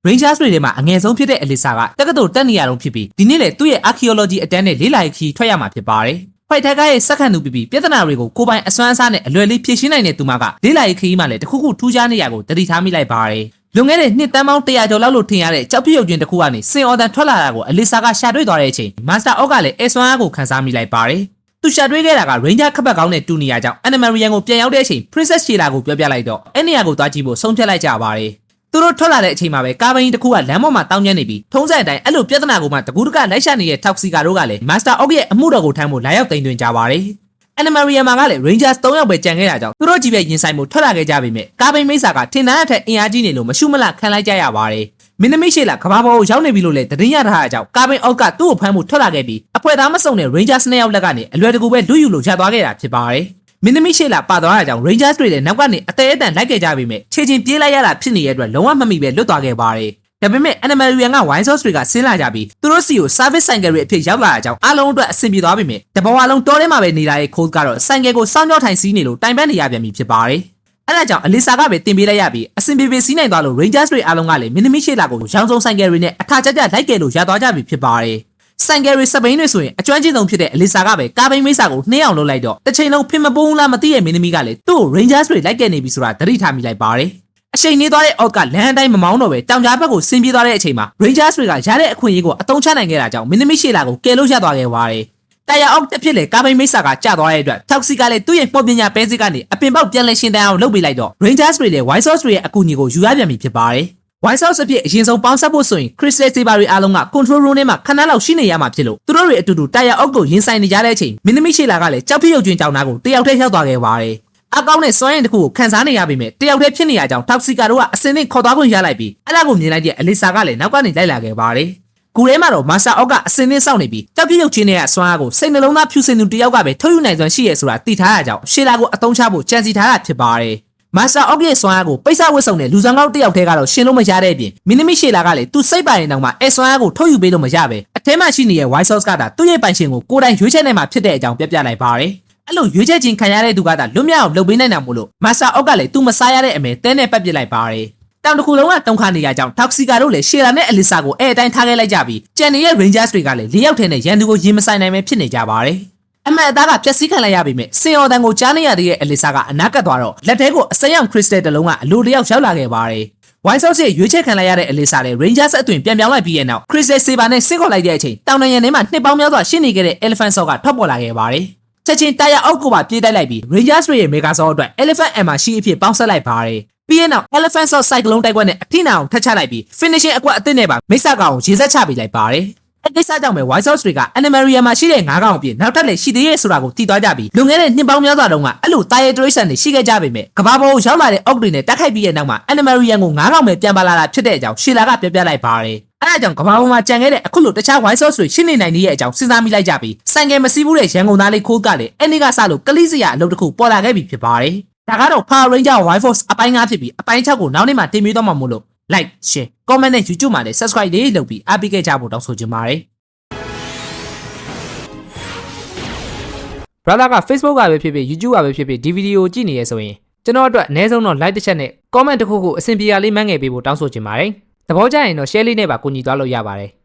Rangers တွေထဲမှာအငယ်ဆုံးဖြစ်တဲ့အလစ်စာကတက္ကသိုလ်တက်နေရတော့ဖြစ်ပြီးဒီနေ့လေသူ့ရဲ့ archaeology အတန်းနဲ့လေးလာခီထွက်ရမှာဖြစ်ပါတယ်။ White Tiger ရဲ့စက္ကန့်သူပြီးပြဿနာတွေကိုကိုပိုင်အစွမ်းအစားနဲ့အလွယ်လေးဖြေရှင်းနိုင်တဲ့သူမကလေးလာခီမှလည်းတခုခုထူးခြားနေရကိုတတိထားမိလိုက်ပါတယ်။လွန်ခဲ့တဲ့နှစ်တန်းပေါင်း100ကျော်လောက်လို့ထင်ရတဲ့ကြောက်ပြရုပ်ချင်းတစ်ခုကနေစင်အော်တန်ထွက်လာတာကိုအလစ်စာကရှာတွေ့သွားတဲ့အချိန် Master Orc ကလည်းအစွမ်းအားကိုခန်းစားမိလိုက်ပါတယ်။သူရှာတွေ့ခဲ့တာက Ranger ခပ်ပတ်ကောင်းတဲ့တူနီယာကြောင့် Animarian ကိုပြန်ရောက်တဲ့အချိန် Princess Sheila ကိုပြောပြလိုက်တော့အဲ့နေရာကိုသွားကြည့်ဖို့ဆုံးဖြတ်လိုက်ကြပါတယ်။သူတို့ထွက်လာတဲ့အချိန်မှာပဲကားဘိန်းတစ်ခုကလမ်းပေါ်မှာတောင်းကျမ်းနေပြီးထုံးစံအတိုင်းအဲ့လိုပြဿနာကိုမှတကူးတကလိုက်ရှာနေတဲ့ Toxica တို့ကလည်း Master Orc ရဲ့အမှုတော်ကိုထမ်းဖို့လာရောက်သိမ်းသွင်းကြပါတယ်။ Animarian မှာကလည်း Rangers 3ယောက်ပဲကြံခဲ့တာကြောင့်သူတို့ကြီးပဲရင်ဆိုင်မှုထွက်လာခဲ့ကြပေမဲ့ကားဘိန်းမိတ်ဆာကထင်တမ်းအထက်အင်အားကြီးနေလို့မရှုမလခံလိုက်ကြရပါတယ်။မင်းသမီးရှေ့လာကဘာပေါ်ကိုရောက်နေပြီလို့လည်းသတင်းရထားတာကြောင့်ကားဘိန်းအောက်ကသူ့ကိုဖမ်းမှုထွက်လာခဲ့ပြီးအဖွဲ့သားမစုံတဲ့ Rangers 2ယောက်လက်ကနေအလွယ်တကူပဲလူယူလို့ရသွားခဲ့တာဖြစ်ပါတယ်။မင်းသမီးရှေ့လာပါသွားတာကြောင့် Rangers တွေလည်းနောက်ကနေအသေးအတန်လိုက်ခဲ့ကြပေမဲ့ခြေချင်းပြေးလိုက်ရတာဖြစ်နေတဲ့အတွက်လုံးဝမမိပဲလွတ်သွားခဲ့ပါတယ်။ဒါပေမဲ့ Animarian က Wine Sauce တွေကဆင်းလာကြပြီးသူတို့စီကို service cycle တွေအဖြစ်ရောက်လာတာကြောင့်အားလုံးအတွက်အဆင်ပြေသွားပြီမဲ့တဘဝလုံးတောထဲမှာပဲနေတာရဲ့ Cold ကတော့ cycle ကိုစောင့်ကြောက်ထိုင်စီးနေလို့တိုင်ပန်းနေရပြန်ပြီဖြစ်ပါတယ်။အဲ့ဒါကြောင့်အလစ်စာကပဲတင်ပေးလိုက်ရပြီးအဆင်ပြေပြေစီးနိုင်သွားလို့ Rangers တွေအားလုံးကလည်းမင်းသမီးရှေ့လာကိုရောင်စုံ cycle တွေနဲ့အထာကျကျလိုက်ခဲ့လို့ရသွားကြပြီဖြစ်ပါတယ်။ cycle တွေစပိန်တွေဆိုရင်အကျွမ်းကျင်ဆုံးဖြစ်တဲ့အလစ်စာကပဲကားဘိန်းမိတ်ဆာကိုနှင်းအောင်လုပ်လိုက်တော့တစ်ချိန်လုံးဖင်မပုံးလားမသိရဲ့မင်းသမီးကလည်းသူ့ကို Rangers တွေလိုက်ခဲ့နေပြီဆိုတာသတိထားမိလိုက်ပါတယ်။အချိန်နေသွားတဲ့ Orc ကလမ်းအတိုင်းမမောင်းတော့ပဲတောင်ကြားဘက်ကိုဆင်းပြေးသွားတဲ့အချိန်မှာ Rangers တွေကရတဲ့အခွင့်အရေးကိုအသုံးချနိုင်ခဲ့တာကြောင့်မင်းသမီးရှေ့လာကိုကယ်လို့ရသွားခဲ့ပါတယ်။တာယာ Orc တစ်ဖြစ်လေကားဘိန်းမိတ်ဆာကကျသွားတဲ့အတွက် Toxica လည်းသူ့ရဲ့ပေါ်ပညာပဲစစ်ကနေအပင်ပေါက်ပြန်လဲရှင်တန်းအောင်လုပ်ပေးလိုက်တော့ Rangers တွေလည်း White Sauce တွေရဲ့အကူအညီကိုယူရပြန်ပြီဖြစ်ပါတယ်။ White Sauce အဖြစ်အရင်ဆုံးပေါင်းဆက်ဖို့ဆိုရင် Crystal Saber တွေအားလုံးက Control Room ထဲမှာခဏလောက်ရှိနေရမှာဖြစ်လို့သူတို့တွေအတူတူတာယာ Orc ကိုရင်ဆိုင်နေကြတဲ့အချိန်မင်းသမီးရှေ့လာကလည်းကြောက်ဖြစ်ရုပ်ကျွင်းကြောင်သားကိုတယောက်တည်းရောက်သွားခဲ့ပါတယ်။အကောင်းနဲ့စွမ်းရင်တစ်ခုကိုခန်းစားနေရပြီမဲ့တယောက်တည်းဖြစ်နေရကြောင်း Toxica တို့ကအစင်းနဲ့ခေါ်သွားခွင့်ရလိုက်ပြီးအဲ့ဒါကိုမြင်လိုက်တဲ့အလစ်စာကလည်းနောက်ကနေလိုက်လာခဲ့ပါတယ်။ကူထဲမှာတော့ Master Orc ကအစင်းနဲ့စောင့်နေပြီးကြောက်ပြရုပ်ချင်းနဲ့စွမ်းအားကိုစိတ်နှလုံးသားဖြူစင်သူတယောက်ကပဲထုတ်ယူနိုင်စွမ်းရှိရဲဆိုတာသိထားရကြောင်းရှေလာကိုအသုံးချဖို့ကြံစီထားတာဖြစ်ပါတယ်။ Master Orc ရဲ့စွမ်းအားကိုပိတ်စဝတ်စုံတဲ့လူဆောင်ကောက်တယောက်တည်းကတော့ရှင်လို့မရတဲ့အပြင်မင်းသမီးရှေလာကလည်းသူစိတ်ပိုင်ရင်တောင်မှအဲစွမ်းအားကိုထုတ်ယူပေးလို့မရပဲအထဲမှာရှိနေတဲ့ White Sauce ကသူ့ရဲ့ပိုင်ရှင်ကိုကိုယ်တိုင်ရွေးချယ်နိုင်မှာဖြစ်တဲ့အကြောင်းပြပြလိုက်ပါတယ်။အဲ့လိုရွေးချယ်ခြင်းခံရတဲ့သူကလွတ်မြောက်အောင်လုပ်ပေးနိုင်တာမို့လို့ Master Orc ကလည်းသူမစားရတဲ့အမဲတဲနဲ့ပတ်ပစ်လိုက်ပါတယ်။တောင်တစ်ခုလုံးကတုံခါနေရကြောင်း Toxica တို့လည်းရှေလာနဲ့အလစ်စာကိုအဲ့အတိုင်းထားခဲ့လိုက်ကြပြီးကြံနေတဲ့ Rangers တွေကလည်း၄ယောက်ထဲနဲ့ရန်သူကိုရင်မဆိုင်နိုင်ပဲဖြစ်နေကြပါတယ်။အမှန်အသားကဖျက်ဆီးခံလိုက်ရပြီမဲ့စင်အော်တန်ကိုကြားနေရတဲ့အလစ်စာကအနာကတ်သွားတော့လက်ထဲကိုအစမ်းရောင် crystal တစ်လုံးကအလိုတယောက်ရောက်လာခဲ့ပါတယ်။ White Sauce ရဲ့ရွေးချယ်ခံလိုက်ရတဲ့အလစ်စာနဲ့ Rangers အသွင်ပြန်ပြောင်းလိုက်ပြီးရဲ့နောက် Crystal Saber နဲ့ဆင့်ခေါ်လိုက်တဲ့အချိန်တောင်တန်ရန်ထဲမှာနှစ်ပေါင်းများစွာရှင်းနေခဲ့တဲ့ Elephant Sword ကထွက်ပေါ်လာခဲ့ပါတယ်။ချက်ချင်းတာယာအောက်ကိုပါပြေးတိုက်လိုက်ပြီး Rangers ရဲ့ Mega Sword အတွက် Elephant Hammer ရှိအဖြစ်ပေါင်းဆက်လိုက်ပါတယ်။ပြီးရင်နောက် Elephant Sword Cyclone တိုက်ကွက်နဲ့အထိနာအောင်ထပ်ချလိုက်ပြီး Finishing အကွက်အသစ်နဲ့ပါမိတ်ဆာကောင်ကိုရေစက်ချပေးလိုက်ပါတယ်။အဲ့ဒီစားကြောင့်ပဲ White Sauce တွေက Animarian မှာရှိတဲ့9ကောင်အပြင်နောက်ထပ်လည်းရှိသေးရဲ့ဆိုတာကိုသိသွားကြပြီးလွန်ခဲ့တဲ့နှစ်ပေါင်းများစွာတုန်းကအဲ့လိုတာရဲတရိတ်ဆန်တွေရှိခဲ့ကြပေမဲ့ကဘာပေါ်ကိုရောက်လာတဲ့ Orc တွေနဲ့တိုက်ခိုက်ပြီးရဲ့နောက်မှာ Animarian ကို9ကောင်ပဲပြန်ပါလာတာဖြစ်တဲ့အကြောင်းရှေလာကပြောပြလိုက်ပါတယ်။အဲ့ဒါကြောင့်ကဘာပေါ်မှာကြံခဲ့တဲ့အခုလိုတခြား White Sauce တွေရှင်းနေနိုင်တဲ့အကြောင်းစဉ်းစားမိလိုက်ကြပြီးဆိုင်ကယ်မစီးဘူးတဲ့ရန်ကုန်သားလေးခိုးကလည်းအဲ့ဒီကစလို့ကလိစရာအလုပ်တစ်ခုပေါ်လာခဲ့ပြီဖြစ်ပါတယ်။ဒါကတော့ Power Ranger White Force အပိုင်း9ဖြစ်ပြီးအပိုင်း6ကိုနောက်နေ့မှတင်ပြတော့မှာမို့လို့ Like, Share, Comment နဲ့ YouTube မှာလည်း Subscribe လေးလုပ်ပြီးအားပေးခဲ့ကြဖို့တောင်းဆိုချင်ပါတယ်။ Brother က Facebook ကပဲဖြစ်ဖြစ် YouTube ကပဲဖြစ်ဖြစ်ဒီဗီဒီယိုကြည့်နေရဆိုရင်ကျွန်တော်အတွက်အနည်းဆုံးတော့ like တစ်ချက်နဲ့ comment တစ်ခုခုအဆင်ပြေရလေးမှန်းငယ်ပေးဖို့တောင်းဆိုချင်ပါတယ်။သဘောကျရင်တော့ share လေးနဲ့ပါကူညီသွားလို့ရပါတယ်။